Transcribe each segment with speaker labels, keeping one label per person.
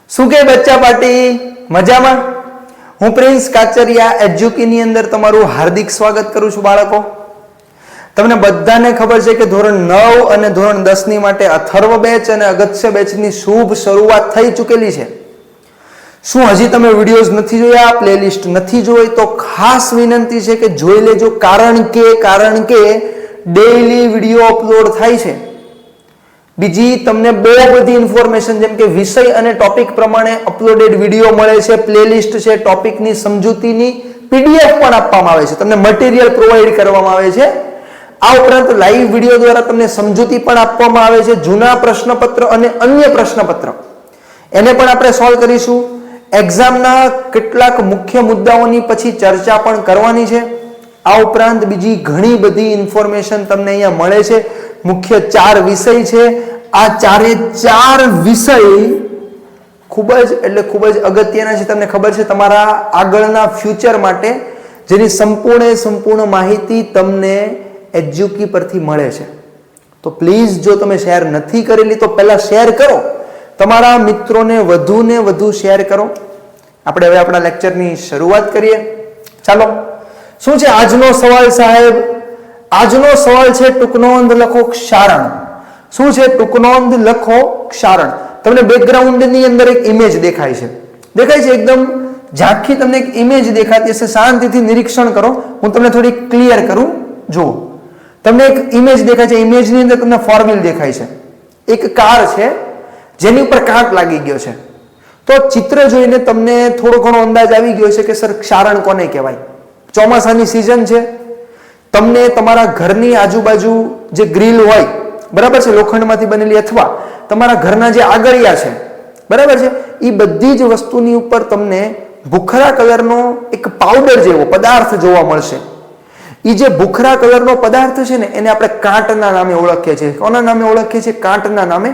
Speaker 1: શું કે બચ્ચા પાર્ટી મજામાં? હું પ્રિન્સ કાચરિયા એજ્યુકીની અંદર તમારું હાર્દિક સ્વાગત કરું છું બાળકો. તમને બધાને ખબર છે કે ધોરણ 9 અને ધોરણ 10 ની માટે અથર્વ બેચ અને અગત્ય બેચની શુભ શરૂઆત થઈ ચૂકેલી છે. શું હજી તમે વિડીયોઝ નથી જોયા, પ્લેલિસ્ટ નથી જોઈ તો ખાસ વિનંતી છે કે જોઈ લેજો, કારણ કે ડેઈલી વિડીયો અપલોડ થાય છે. બીજી તમને બહુ બધી ઇન્ફોર્મેશન જેમ કે વિષય અને ટોપિક પ્રમાણે અપલોડેડ વિડીયો મળે છે, પ્લેલિસ્ટ છે, ટોપિકની સમજૂતીની પીડીએફ પણ આપવામાં આવે છે, તમને મટીરિયલ પ્રોવાઈડ કરવામાં આવે છે. આ ઉપરાંત લાઈવ વિડીયો દ્વારા તમને સમજૂતી પણ આપવામાં આવે છે. જૂના પ્રશ્નપત્ર અને અન્ય પ્રશ્નપત્ર એને પણ આપણે સોલ્વ કરીશું. એક્ઝામના કેટલાક મુખ્ય મુદ્દાઓની પછી ચર્ચા પણ કરવાની છે. આ ઉપરાંત બીજી ઘણી બધી ઇન્ફોર્મેશન તમને અહીંયા મળે છે. મુખ્ય 4 વિષય છે. આ ચાર વિષય ખૂબ જ અગત્યના છે. તમને ખબર છે તમારા આગળના ફ્યુચર માટે જેની સંપૂર્ણ માહિતી તમને એજ્યુકી પરથી મળે છે. તો પ્લીઝ જો તમે શેર નથી કરેલી તો પહેલા શેર કરો, તમારા મિત્રોને વધુ શેર કરો. આપણે હવે આપણા લેક્ચરની શરૂઆત કરીએ. ચાલો, શું છે આજનો સવાલ સાહેબ? આજનો સવાલ છે ટૂંકનોંધ લખો ક્ષારણ. શું છે? ટૂંકનોંધ લખો ક્ષારણ. તમને બેકગ્રાઉન્ડની અંદર એક ઇમેજ દેખાય છે એકદમ ઝાંખી તમને એક ઇમેજ દેખાતી હશે. શાંતિથી નિરીક્ષણ કરો, હું તમને થોડી ક્લિયર કરું. જુઓ, તમને એક ઇમેજ દેખાય છે. ઇમેજની અંદર તમને ફોર વ્હીલ દેખાય છે, એક કાર છે જેની ઉપર કાંટ લાગી ગયો છે. તો ચિત્ર જોઈને તમને થોડો ઘણો અંદાજ આવી ગયો છે કે સર ક્ષારણ કોને કહેવાય. ચોમાસાની સિઝન છે, તમને તમારા ઘરની આજુબાજુ જે ગ્રીલ હોય, બરાબર છે, લોખંડમાંથી બનેલી, અથવા તમારા ઘરના જે આગળિયા છે, બરાબર છે, એ બધી જ વસ્તુની ઉપર તમને ભૂખરા કલરનો એક પાવડર જેવો પદાર્થ જોવા મળશે. એ જે ભૂખરા કલરનો પદાર્થ છે ને એને આપણે કાંટના નામે ઓળખીએ છીએ. કોના નામે ઓળખીએ છીએ? કાંટના નામે.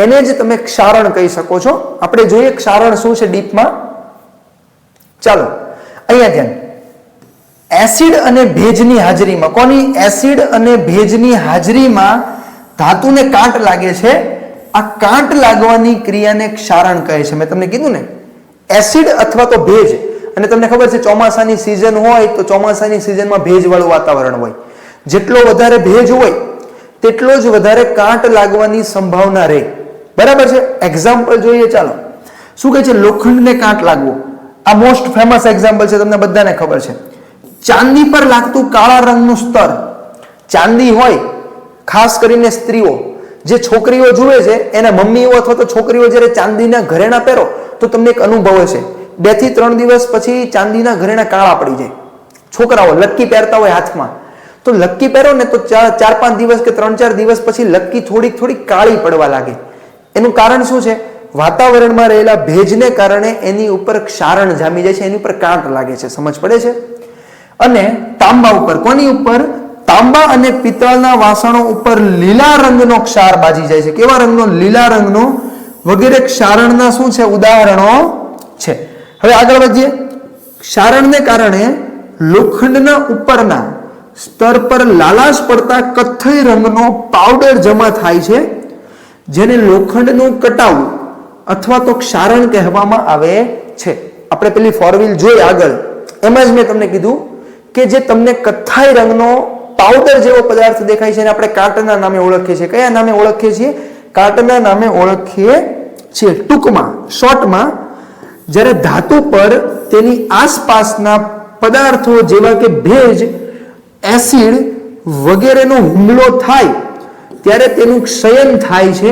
Speaker 1: એને જ તમે ક્ષારણ કહી શકો છો. આપણે જોઈએ ક્ષારણ શું છે ડીપમાં. ચાલો, અહીંયા ધ્યાન. એસિડ અને ભેજની હાજરીમાં, કોની? એસિડ અને ભેજની હાજરીમાં ધાતુને કાંટ લાગે છે. આ કાંટ લાગવાની ક્રિયાને ક્ષારણ કહે છે. મેં તમને કીધું ને, એસિડ અથવા તો ભેજ. અને તમને ખબર છે ચોમાસાની સિઝન હોય તો ચોમાસાની સિઝનમાં ભેજવાળું વાતાવરણ હોય. જેટલો વધારે ભેજ હોય તેટલો જ વધારે કાંટ લાગવાની સંભાવના રહે. બરાબર છે? એક્ઝામ્પલ જોઈએ. ચાલો, શું કહે છે? લોખંડને કાંટ લાગવો. આ મોસ્ટ ફેમસ એક્ઝામ્પલ છે, તમને બધાને ખબર છે. ચાંદી પર લાગતું કાળા રંગનું સ્તર. ચાંદી હોય, ખાસ કરીને સ્ત્રીઓ, જે છોકરીઓ જુએ છે એના મમ્મીઓ અથવા તો છોકરીઓ જ્યારે ચાંદીના ઘરેણા પહેરો તો તમને એક અનુભવ હશે. 2 થી 3 દિવસ પછી ચાંદીના ઘરેણા કાળા પડી જાય. છોકરાઓ લક્કી પહેરતા હોય હાથમાં, તો લક્કી પહેરો ને તો 4-5 દિવસ કે 3-4 દિવસ પછી લક્કી થોડીક કાળી પડવા લાગે. એનું કારણ શું છે? વાતાવરણમાં રહેલા ભેજને કારણે એની ઉપર ક્ષારણ જામી જાય છે, એની ઉપર કાંટ લાગે છે. સમજ પડે છે? અને તાંબા ઉપર, કોની ઉપર? તાંબા અને પિત્તળના વાસણો ઉપર લીલા રંગનો ક્ષાર બાજી જાય છે. કેવા રંગનો? લીલા રંગનો. વગેરે ક્ષારણના શું છે? ઉદાહરણો છે. હવે આગળ વધીએ. ક્ષારણને કારણે લોખંડના ઉપરના સ્તર પર લાલાશ પડતા કથ્થઈ રંગનો પાવડર જમા થાય છે, જેને લોખંડનું કટાવ અથવા તો ક્ષારણ કહેવામાં આવે છે. આપણે પેલી ફોર વ્હીલ જોઈ આગળ, એમાં જ મેં તમને કીધું કે જે તમને કથ્થાઈ રંગનો પાવડર જેવો પદાર્થ દેખાય છે એને આપણે કાંટના નામે ઓળખીએ છીએ. કયા નામે ઓળખીએ છીએ? કાંટના નામે ઓળખીએ છીએ. ટૂંકમાં, શોર્ટમાં, જ્યારે ધાતુ પર તેની આસપાસના પદાર્થો જેવા કે ભેજ, એસિડ વગેરેનો હુમલો થાય ત્યારે તેનું ક્ષયન થાય છે.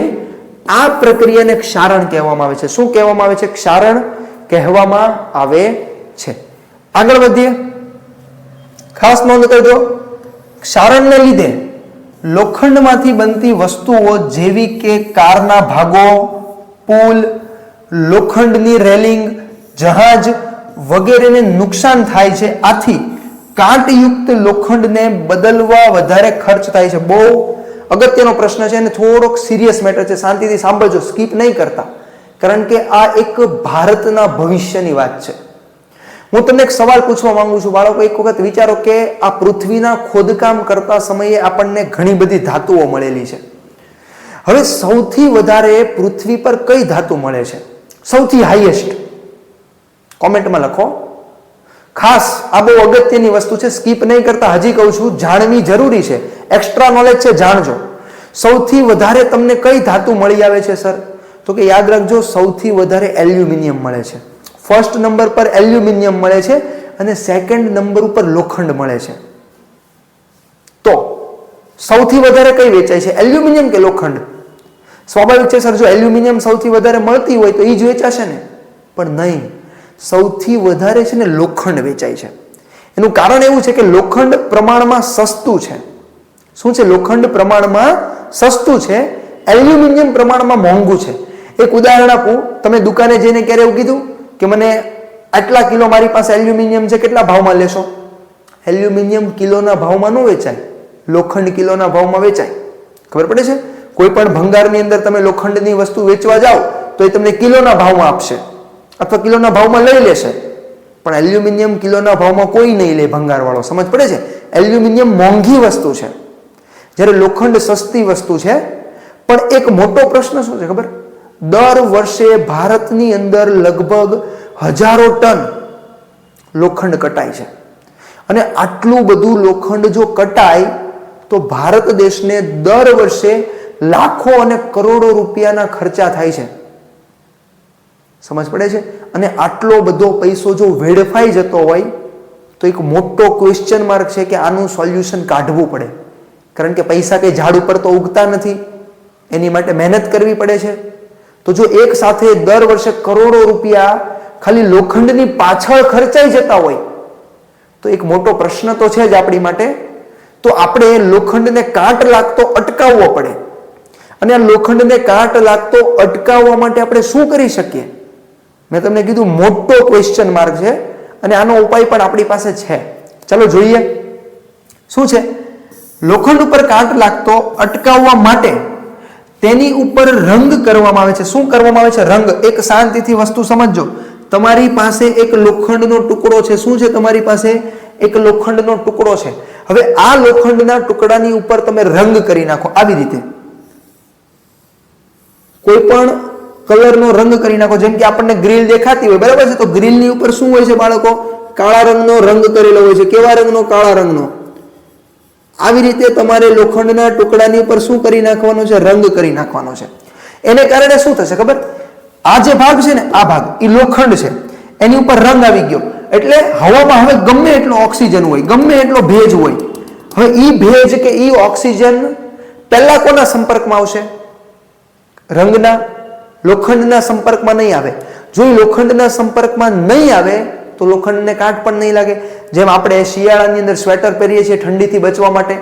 Speaker 1: આ પ્રક્રિયાને ક્ષારણ કહેવામાં આવે છે. શું કહેવામાં આવે છે? ક્ષારણ કહેવામાં આવે છે. આગળ વધીએ. ખાસ નોંધ કરજો, ક્ષારણને લીધે લોખંડમાંથી બનતી વસ્તુઓ જેવી કે કારના ભાગો, પુલ, લોખંડની રેલિંગ, જહાજ વગેરેને નુકસાન થાય છે. આથી કાંટયુક્ત લોખંડને બદલવા વધારે ખર્ચ થાય છે. બહુ અગત્યનો પ્રશ્ન છે અને થોડોક સિરિયસ મેટર છે. શાંતિથી સાંભળજો, સ્કીપ નહીં કરતા, કારણ કે આ એક ભારતના ભવિષ્યની વાત છે. હું તમને એક સવાલ પૂછવા માંગુ છું બાળકો. એક વખત વિચારો કે આ પૃથ્વીના ખોદકામ કરતા સમયે આપણને ઘણી બધી ધાતુઓ મળેલી છે. હવે સૌથી વધારે પૃથ્વી પર કઈ ધાતુ મળે છે? સૌથી હાઈએસ્ટ? કોમેન્ટમાં લખો. ખાસ આ બહુ અગત્યની વસ્તુ છે, સ્કીપ નહીં કરતા. હજી કહું છું, જાણવી જરૂરી છે, એક્સ્ટ્રા નોલેજ છે, જાણજો. સૌથી વધારે તમને કઈ ધાતુ મળી આવે છે સર? તો કે યાદ રાખજો, સૌથી વધારે એલ્યુમિનિયમ મળે છે. ફર્સ્ટ નંબર પર એલ્યુમિનિયમ મળે છે અને સેકન્ડ નંબર ઉપર લોખંડ મળે છે. તો સૌથી વધારે કઈ વેચાય છે, એલ્યુમિનિયમ કે લોખંડ? સ્વાભાવિક છે સર, જો એલ્યુમિનિયમ સૌથી વધારે મળતી હોય તો એ જ વેચાશે ને. પણ નહીં, સૌથી વધારે છે ને લોખંડ વેચાય છે. એનું કારણ એવું છે કે લોખંડ પ્રમાણમાં સસ્તું છે. શું છે? લોખંડ પ્રમાણમાં સસ્તું છે, એલ્યુમિનિયમ પ્રમાણમાં મોંઘું છે. એક ઉદાહરણ આપું, તમે દુકાને જઈને ક્યારે એવું કીધું કે મને આટલા કિલો મારી પાસે એલ્યુમિનિયમ છે, કેટલા ભાવમાં લેશો? એલ્યુમિનિયમ કિલોના ભાવમાં ન વેચાય, લોખંડ કિલોના ભાવમાં વેચાય. ખબર પડે છે? કોઈ પણ ભંગારની અંદર તમે લોખંડની વસ્તુ વેચવા જાઓ તો એ તમને કિલોના ભાવમાં આપશે અથવા કિલોના ભાવમાં લઈ લેશે, પણ એલ્યુમિનિયમ કિલોના ભાવમાં કોઈ નહીં લે ભંગારવાળો. સમજ પડે છે? એલ્યુમિનિયમ મોંઘી વસ્તુ છે, જ્યારે લોખંડ સસ્તી વસ્તુ છે. પણ એક મોટો પ્રશ્ન શું છે ખબર? દર વર્ષે ભારતની અંદર લગભગ હજારો ટન લોખંડ કટાય છે. અને આટલું બધું લોખંડ જો કટાય તો ભારત દેશને દર વર્ષે લાખો અને કરોડો રૂપિયાના ખર્ચા થાય છે. સમજ પડે છે? અને આટલો બધો પૈસો જો વેડફાઈ જતો હોય તો એક મોટો ક્વેશ્ચન માર્ક છે કે આનું સોલ્યુશન કાઢવું પડે. કારણ કે પૈસા કઈ ઝાડ ઉપર તો ઉગતા નથી, એની માટે મહેનત કરવી પડે છે. તો જો એક સાથે દર વર્ષે કરોડો રૂપિયા ખાલી લોખંડની પાછળ ખર્ચાઈ જતા હોય તો એક મોટો પ્રશ્ન તો છે જ આપણી માટે. તો આપણે લોખંડને કાટ લાગતો અટકાવવો પડે. અને આ લોખંડને કાટ લાગતો અટકાવવા માટે આપણે શું કરી શકીએ? મેં તમને કીધું મોટો ક્વેશ્ચન માર્ક છે અને આનો ઉપાય પણ આપણી પાસે છે. ચલો જોઈએ શું છે. લોખંડ ઉપર કાટ લાગતો અટકાવવા માટે તેની ઉપર રંગ કરવામાં આવે છે. શું કરવામાં આવે છે? રંગ. એક શાંતિથી વસ્તુ સમજજો. તમારી પાસે એક લોખંડનો ટુકડો છે. શું છે તમારી પાસે? એક લોખંડનો ટુકડો છે. હવે આ લોખંડના ટુકડાની ઉપર તમે રંગ કરી નાખો. આવી રીતે કોઈ પણ કલરનો રંગ કરી નાખો. જેમ કે આપણને ગ્રીલ દેખાતી હોય, બરાબર છે? તો ગ્રીલની ઉપર શું હોય છે બાળકો? કાળા રંગનો રંગ કરેલો હોય છે. કેવા રંગનો? કાળા રંગનો. આવી રીતે તમારે લોખંડના ટુકડાની ઉપર શું કરી નાખવાનો છે? રંગ કરી નાખવાનો છે. એને કારણે શું થશે ખબર? આ જે ભાગ છે ને, આ ભાગ એ લોખંડ છે, એની ઉપર રંગ આવી ગયો. એટલે હવામાં હવે ગમે એટલો ઓક્સિજન હોય, ગમે એટલો ભેજ હોય, હવે ઈ ભેજ કે ઈ ઓક્સિજન પહેલા કોના સંપર્કમાં આવશે? રંગના. લોખંડના સંપર્કમાં નહીં આવે. જો એ લોખંડના સંપર્કમાં નહીં આવે તો લોખંડને કાટ પણ નહીં લાગે. જેમ આપણે શિયાળાની અંદર સ્વેટર પહેરીએ છીએ ઠંડીથી બચવા માટે.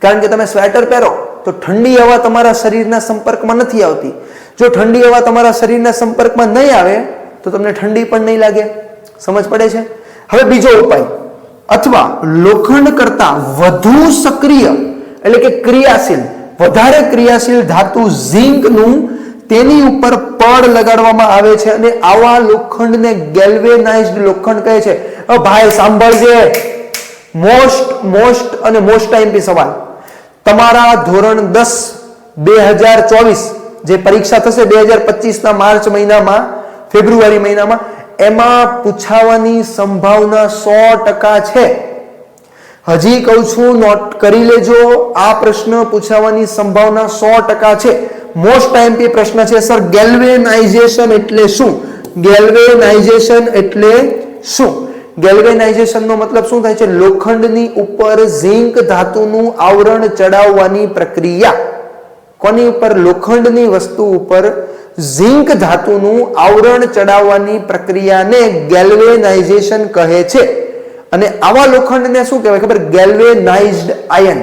Speaker 1: કારણ કે તમે સ્વેટર પહેરો તો ઠંડી હવા તમારા શરીરના સંપર્કમાં નથી આવતી. જો ઠંડી હવા તમારા શરીરના સંપર્કમાં નહીં આવે તો તમને ઠંડી પણ નહીં લાગે. સમજ પડે છે? હવે બીજો ઉપાય, અથવા લોખંડ કરતા વધુ સક્રિય એટલે કે ક્રિયાશીલ, વધારે ક્રિયાશીલ ધાતુ ઝીંકનું તેની ઉપર પડ લગાડવામાં આવે છે અને આવા લોખંડને ગેલ્વેનાઇઝ્ડ લોખંડ કહે છે. ભાઈ સાંભળજે, મોસ્ટ અને મોસ્ટ આઈએમપી સવાલ તમારા ધોરણ 10 2024 જે પરીક્ષા થશે 2025 ના માર્ચ મહિનામાં, ફેબ્રુઆરી મહિનામાં, એમાં પૂછાવાની સંભાવના 100% છે. હજી કહું છું, નોટ કરી લેજો. આ પ્રશ્ન પૂછાવાની સંભાવના 100% છે. મોસ્ટ આઈએમપી પ્રશ્ન છે સર, ગેલ્વેનાઇઝેશન એટલે શું? ગેલ્વેનાઇઝેશન એટલે શું? ગેલ્વેનાઇઝેશન નો મતલબ શું થાય છે? લોખંડની ઉપર ઝીંક ધાતુનું આવરણ ચડાવવાની પ્રક્રિયા. કોની ઉપર? લોખંડની વસ્તુ ઉપર ઝીંક ધાતુનું આવરણ ચડાવવાની પ્રક્રિયાને ગેલ્વેનાઇઝેશન કહે છે. અને આવા લોખંડને શું કહેવાય ખબર? ગેલ્વેનાઇઝ્ડ આયન.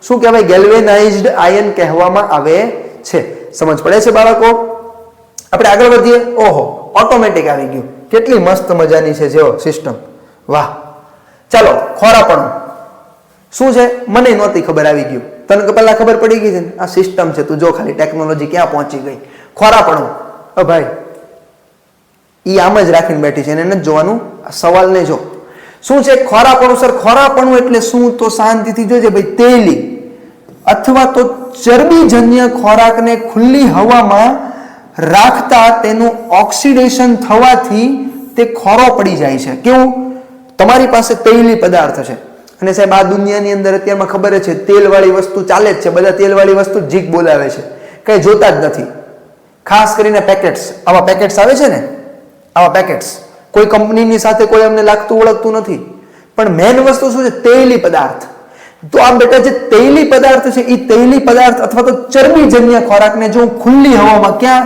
Speaker 1: શું કહેવાય? ગેલ્વેનાઇઝ્ડ આયન કહેવામાં આવે છે. સમજ પડે છે બાળકો? આપણે આગળ વધીએ. ઓહો, ઓટોમેટિક આવી ગયું. કેટલી મસ્ત મજાની છે જેવો સિસ્ટમ. વાહ. ચાલો, ખોરાપણું શું છે? મને નહોતી ખબર, આવી ગયું. તને પહેલા ખબર પડી ગઈ છે ને? આ સિસ્ટમ છે. તું જો ખાલી ટેકનોલોજી ક્યાં પહોંચી ગઈ. ખોરાપણું. ભાઈ ઈ આમ જ રાખીને બેઠી છે, એને નથી જોવાનું. સવાલને જો શું છે ખોરાપણું? સર, ખોરાપણું એટલે શું? તો શાંતિથી જોજે ભાઈ. તેલી અથવા તો ચરબીજન્ય ખોરાકને ખુલ્લી હવામાં રાખતા તેનું ઓક્સિડેશન થવાથી તે ખોરો પડી જાય છે. કેવું? તમારી પાસે તૈલી પદાર્થ છે અને સાહેબ આ દુનિયાની અંદર અત્યારમાં ખબર છે તેલવાળી વસ્તુ ચાલે જ છે, બધા તેલવાળી વસ્તુ જીક બોલાવે છે, કઈ જોતા જ નથી. ખાસ કરીને પેકેટ્સ, આવા પેકેટ્સ આવે છે ને, આવા પેકેટ્સ કોઈ કંપનીની સાથે કોઈ અમને લાગતું ઓળખતું નથી, પણ મેન વસ્તુ શું છે? તૈલી પદાર્થ. તો આ બેટા જે તૈલી પદાર્થ છે એ તૈલી પદાર્થ અથવા તો ચરબીજન્ય ખોરાકને જો ખુલ્લી હવામાં, ક્યાં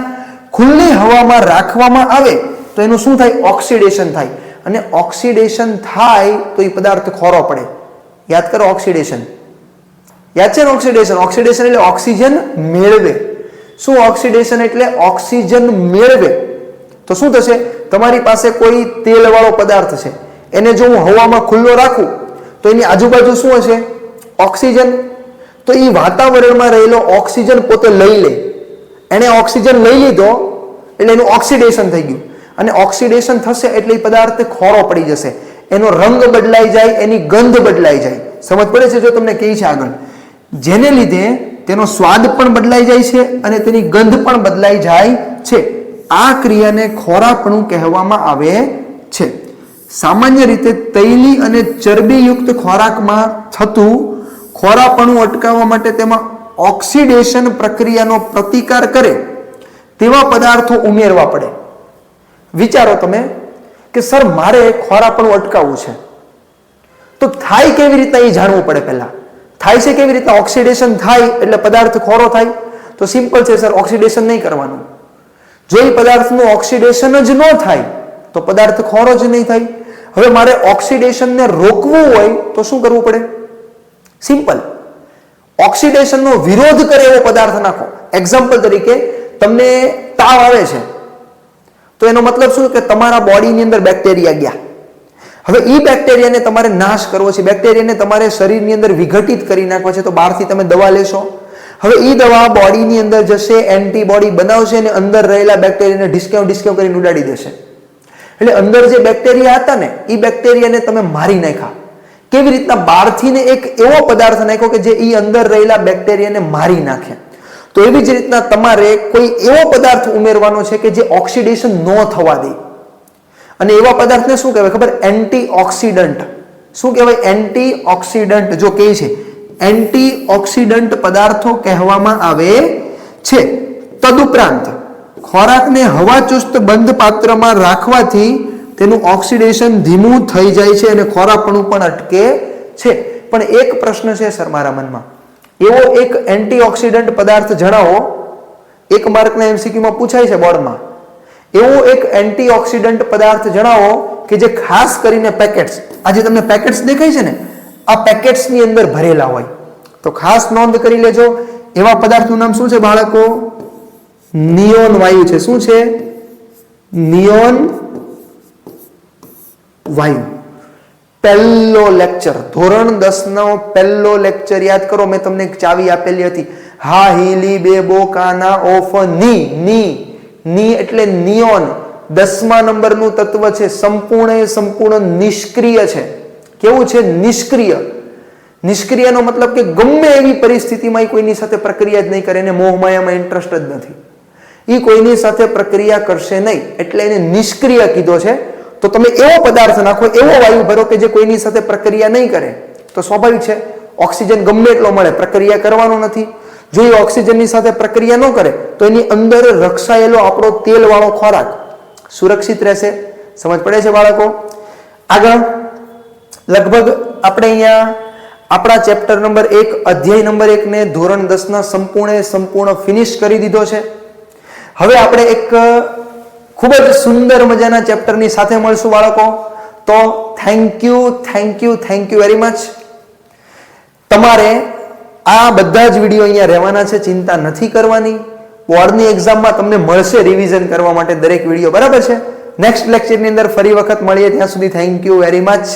Speaker 1: ખુલ્લી હવામાં રાખવામાં આવે તો એનું શું થાય? ઓક્સિડેશન થાય. અને ઓક્સિડેશન થાય તો એ પદાર્થ ખોરો પડે. યાદ કરો ઓક્સિડેશન. યાદ છે ને ઓક્સિડેશન? ઓક્સિડેશન એટલે ઓક્સિજન મેળવે. શું ઓક્સિડેશન એટલે? ઓક્સિજન મેળવે. તો શું થશે? તમારી પાસે કોઈ તેલવાળો પદાર્થ છે, એને જો હું હવામાં ખુલ્લો રાખું તો એની આજુબાજુ શું હશે? ઓક્સિજન. તો એ વાતાવરણમાં રહેલો ઓક્સિજન પોતે લઈ લે. એને ઓક્સિજન લઈ લીધો એટલે એનું ઓક્સિડેશન થઈ ગયું, અને ઓક્સિડેશન થશે એટલે એ પદાર્થ ખોરો પડી જશે, એનો રંગ બદલાઈ જાય, એની ગંધ બદલાઈ જાય. સમજ પડે છે? જો તમને કહે છે આગળ, જેને લીધે તેનો સ્વાદ પણ બદલાઈ જાય છે અને તેની ગંધ પણ બદલાઈ જાય છે. આ ક્રિયાને ખોરાપણું કહેવામાં આવે છે. સામાન્ય રીતે તૈલી અને ચરબીયુક્ત ખોરાકમાં થતું ખોરાપણું અટકાવવા માટે તેમાં ઓક્સિડેશન પ્રક્રિયાનો પ્રતિકાર કરે તેવા પદાર્થો ઉમેરવા પડે. વિચારો તમે કે સર મારે ખોરાપણું અટકાવવું છે, તો થાય કેવી રીતના એ જાણવું પડે. પહેલા થાય છે કેવી રીતના? ઓક્સિડેશન થાય એટલે પદાર્થ ખોરો થાય. તો સિમ્પલ છે સર, ઓક્સિડેશન નહીં કરવાનું. જો એ પદાર્થનું ઓક્સિડેશન જ ન થાય તો પદાર્થ ખોરો જ નહીં થાય. હવે મારે ઓક્સિડેશનને રોકવું હોય તો શું કરવું પડે? સિમ્પલ, ઓક્સિડેશનનો વિરોધ કરે એવો પદાર્થ નાખો. એક્ઝામ્પલ તરીકે તમને તાવ આવે છે તો એનો મતલબ શું કે તમારા બોડીની અંદર બેક્ટેરિયા ગયા. હવે એ બેક્ટેરિયાને તમારે નાશ કરવો છે, બેક્ટેરિયાને તમારે શરીરની અંદર વિઘટિત કરી નાખવા છે. તો બહારથી તમે દવા લેશો. હવે એ દવા બોડીની અંદર જશે, એન્ટીબોડી બનાવશે અને અંદર રહેલા બેક્ટેરિયાને ડિસ્કાઉન્ટ કરીને ઉડાડી દેશે. એટલે અંદર જે બેક્ટેરિયા હતા ને એ બેક્ટેરિયાને તમે મારી નાખ્યા. કેવી રીતના? બહારથી ને એક એવો પદાર્થ નાખ્યો કે જે એ અંદર રહેલા બેક્ટેરિયાને મારી નાખે. તો એવી જ રીતના તમારે કોઈ એવો પદાર્થ ઉમેરવાનો છે કે જે ઓક્સિડેશન ન થવા દે. અને એવા પદાર્થને શું કહેવાય ખબર? એન્ટીઓક્સિડન્ટ. શું કહેવાય? એન્ટીઓક્સિડન્ટ. જો કહે છે એન્ટીઓક્સિડન્ટ પદાર્થો કહેવામાં આવે છે. તદુપરાંત ખોરાકને હવાચુસ્ત બંધ પાત્રમાં રાખવાથી તેનું ઓક્સિડેશન ધીમું થઈ જાય છે અને ખોરાપણું પણ અટકે છે. પણ એક પ્રશ્ન છે સર મારા મનમાં, એવો એક એન્ટીઓક્સિડન્ટ પદાર્થ જણાવો. એક માર્કના એમસીક્યુમાં પૂછાય છે બોર્ડમાં. એવો એક એન્ટીઓક્સિડન્ટ પદાર્થ જણાવો કે જે ખાસ કરીને પેકેટ્સ, આજે તમને પેકેટ્સ દેખાય છે ને, આ પેકેટ્સની અંદર ભરેલા હોય. તો ખાસ નોંધ કરી લેજો, એવા પદાર્થનું નામ શું છે બાળકો? નિયોન વાયુ છે. શું છે? નિયોન વાયુ. પહેલો લેક્ચર, ધોરણ 10 નો પહેલો લેક્ચર યાદ કરો. મેં તમને એક ચાવી આપેલી હતી. હા હીલી બે બોકાના ઓફ ની એટલે નિયોન. 10મા નંબરનું તત્વ છે. સંપૂર્ણ નિષ્ક્રિય છે. કેવું છે? નિષ્ક્રિય. નિષ્ક્રિયનો મતલબ કે ગમે એવી પરિસ્થિતિમાં કોઈની સાથે પ્રક્રિયા જ નહીં કરે, એને મોહમાયામાં ઇન્ટરેસ્ટ જ નથી, એ કોઈની સાથે પ્રક્રિયા કરશે નહીં, એટલે એને નિષ્ક્રિય કીધો છે. તો તમે એવો પદાર્થ નાખો, એવો વાયુ ભરો કે જે કોઈની સાથે પ્રક્રિયા નહીં કરે, તો સ્વાભાવિક છે ઓક્સિજન ગમે એટલો મળે, પ્રક્રિયા કરવાનો નથી. જો એ ઓક્સિજનની સાથે પ્રક્રિયા ન કરે તો એની અંદર રક્ષાયેલો આપણો તેલવાળો ખોરાક સુરક્ષિત રહેશે. સમજ પડે છે બાળકો? આગળ લગભગ આપણે અહીંયા આપણા ચેપ્ટર નંબર 1 અધ્યાય નંબર 1 ને ધોરણ 10 ના સંપૂર્ણ ફિનિશ કરી દીધો છે. હવે આપણે એક ખૂબ જ સુંદર મજાના ચેપ્ટરની સાથે મળશું બાળકો. તો થેન્ક યુ વેરી મચ. તમારે આ બધા જ વિડીયો અહીંયા રહેવાના છે, ચિંતા નથી કરવાની. બોર્ડની એક્ઝામમાં તમને મળશે રિવિઝન કરવા માટે દરેક વિડીયો, બરાબર છે? નેક્સ્ટ લેક્ચરની અંદર ફરી વખત મળીએ. ત્યાં સુધી થેન્ક યુ વેરી મચ.